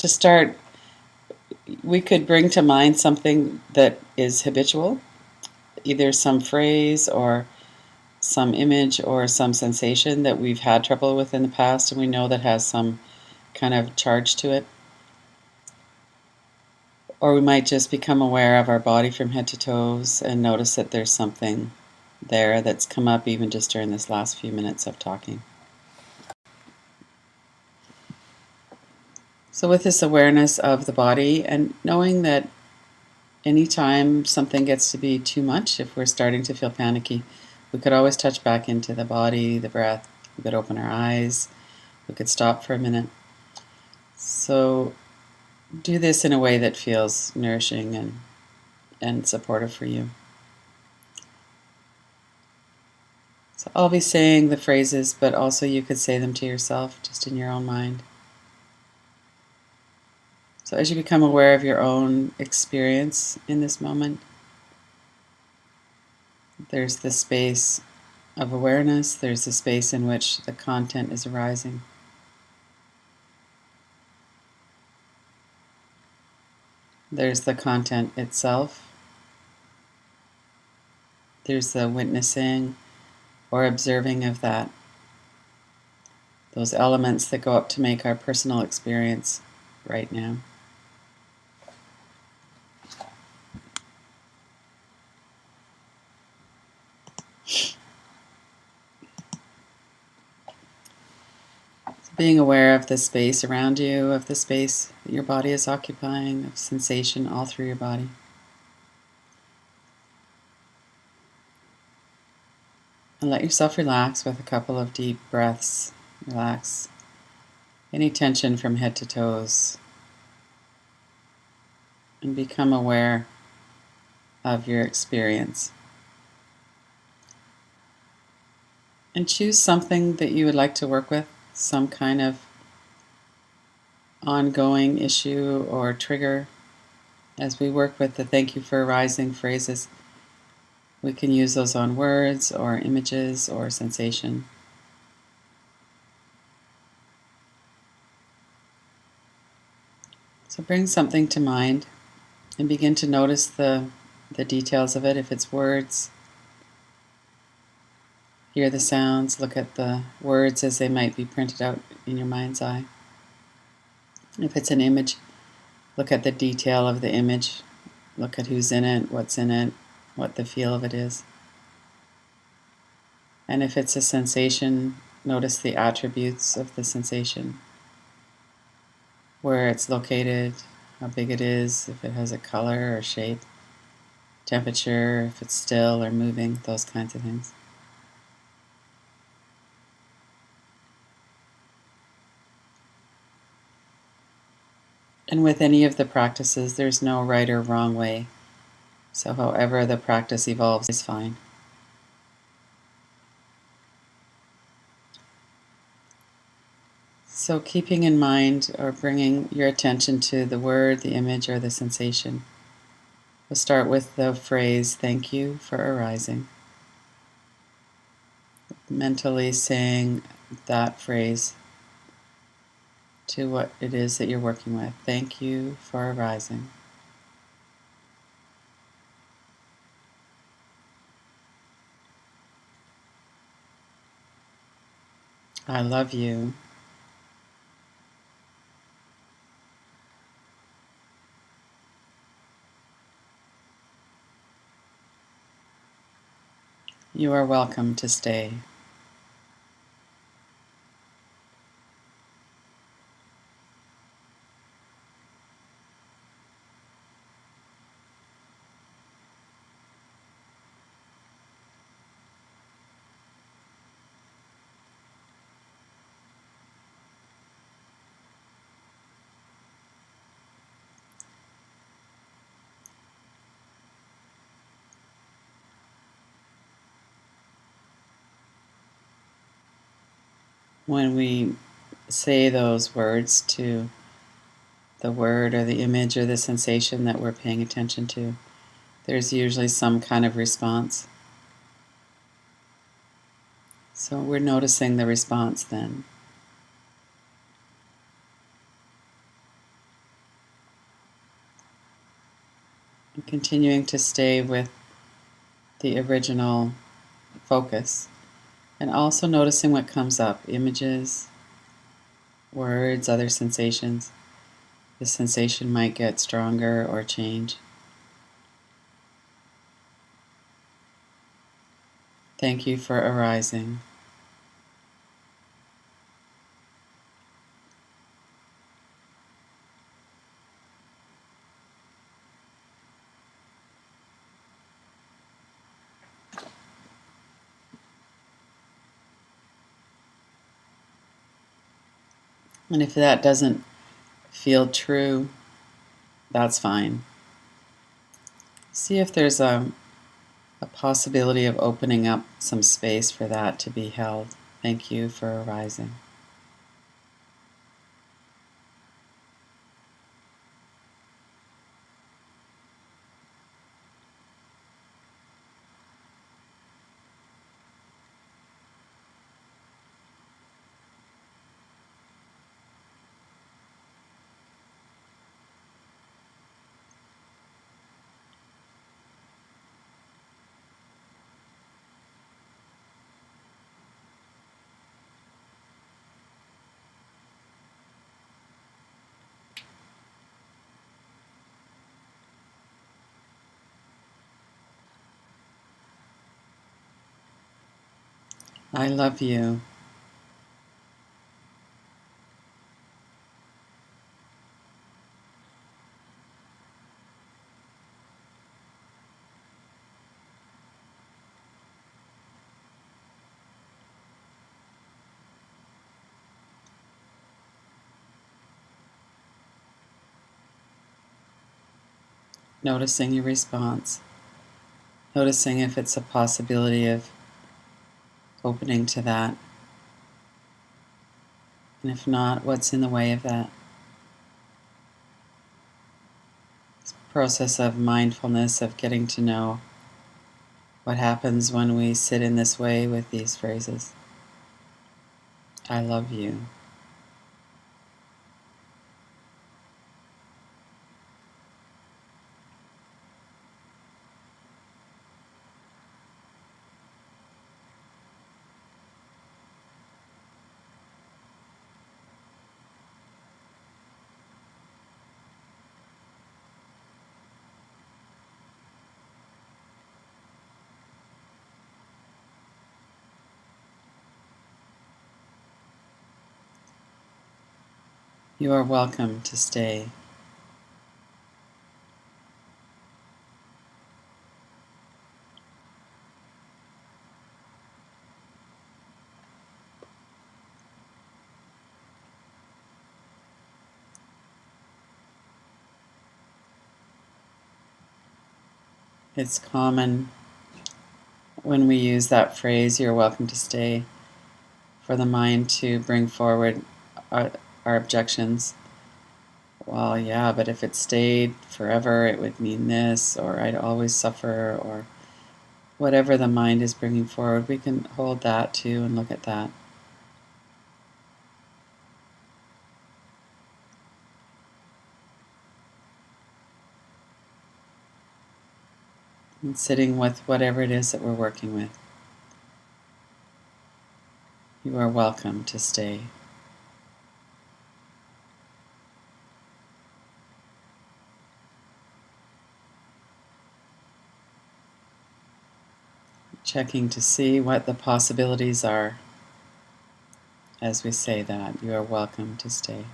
to start, we could bring to mind something that is habitual, either some phrase or some image or some sensation that we've had trouble with in the past and we know that has some kind of charge to it. Or we might just become aware of our body from head to toes and notice that there's something there that's come up even just during this last few minutes of talking. So with this awareness of the body and knowing that anytime something gets to be too much, if we're starting to feel panicky, we could always touch back into the body, the breath. We could open our eyes. We could stop for a minute. So do this in a way that feels nourishing and supportive for you. So I'll be saying the phrases, but also you could say them to yourself, just in your own mind. So as you become aware of your own experience in this moment, there's the space of awareness, there's the space in which the content is arising. There's the content itself. There's the witnessing or observing of that. Those elements that go up to make our personal experience right now. Being aware of the space around you, of the space that your body is occupying, of sensation all through your body. And let yourself relax with a couple of deep breaths. Relax any tension from head to toes. And become aware of your experience. And choose something that you would like to work with, some kind of ongoing issue or trigger. As we work with the thank you for arising phrases, we can use those on words or images or sensation. So bring something to mind and begin to notice the details of it. If it's words, hear the sounds, look at the words as they might be printed out in your mind's eye. If it's an image, look at the detail of the image. Look at who's in it, what's in it, what the feel of it is. And if it's a sensation, notice the attributes of the sensation. Where it's located, how big it is, if it has a color or shape, temperature, if it's still or moving, those kinds of things. And with any of the practices, there's no right or wrong way. So however the practice evolves is fine. So keeping in mind or bringing your attention to the word, the image, or the sensation. We'll start with the phrase, thank you for arising. Mentally saying that phrase to what it is that you're working with. Thank you for arising. I love you. You are welcome to stay. When we say those words to the word or the image or the sensation that we're paying attention to, there's usually some kind of response. So we're noticing the response then. And continuing to stay with the original focus. And also noticing what comes up, images, words, other sensations. The sensation might get stronger or change. Thank you for arising. And if that doesn't feel true, that's fine. See if there's a possibility of opening up some space for that to be held. Thank you for arising. I love you. Noticing your response. Noticing if it's a possibility of opening to that. And if not, what's in the way of that? This process of mindfulness, of getting to know what happens when we sit in this way with these phrases. I love you. You are welcome to stay. It's common when we use that phrase, you're welcome to stay, for the mind to bring forward our objections. Well, yeah, but if it stayed forever, it would mean this, or I'd always suffer, or whatever the mind is bringing forward, we can hold that too and look at that. And sitting with whatever it is that we're working with. You are welcome to stay. Checking to see what the possibilities are as we say that. You are welcome to stay.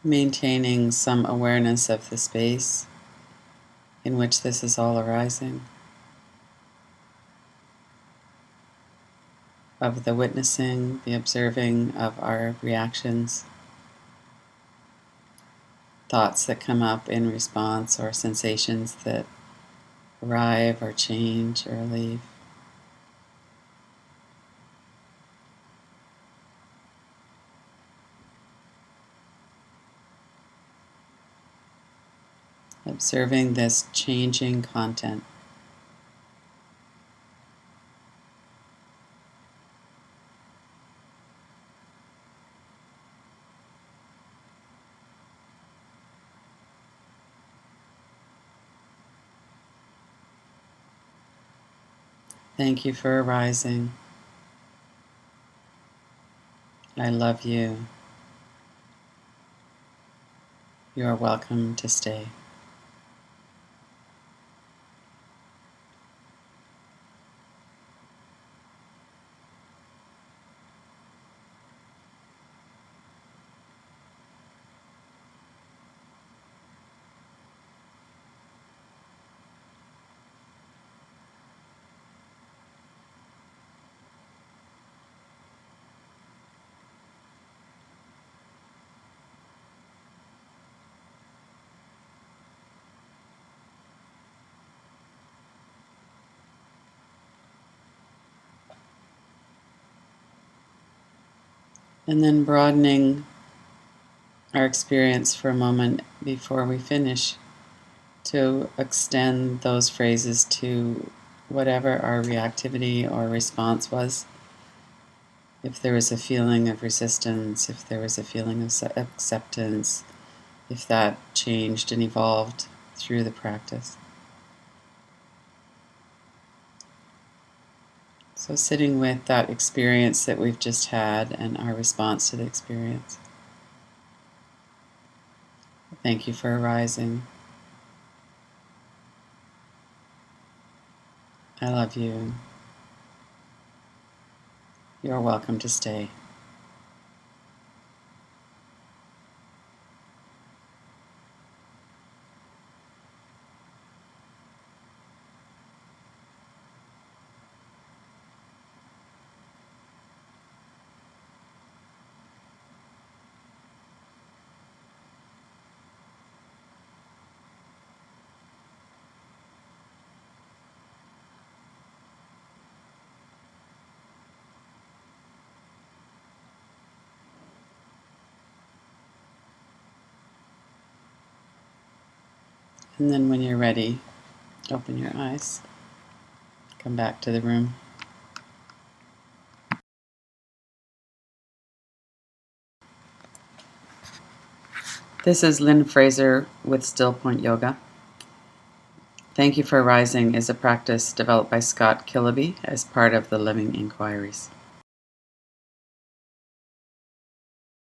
Maintaining some awareness of the space in which this is all arising, of the witnessing, the observing of our reactions, thoughts that come up in response, or sensations that arrive or change or leave. observing this changing content. Thank you for arising. I love you. You are welcome to stay. And then broadening our experience for a moment before we finish to extend those phrases to whatever our reactivity or response was. If there was a feeling of resistance, if there was a feeling of acceptance, if that changed and evolved through the practice. So sitting with that experience that we've just had and our response to the experience. Thank you for arising. I love you. You're welcome to stay. And then when you're ready, open your eyes. Come back to the room. This is Lynn Fraser with Still Point Yoga. Thank You for Arising is a practice developed by Scott Killaby as part of the Living Inquiries.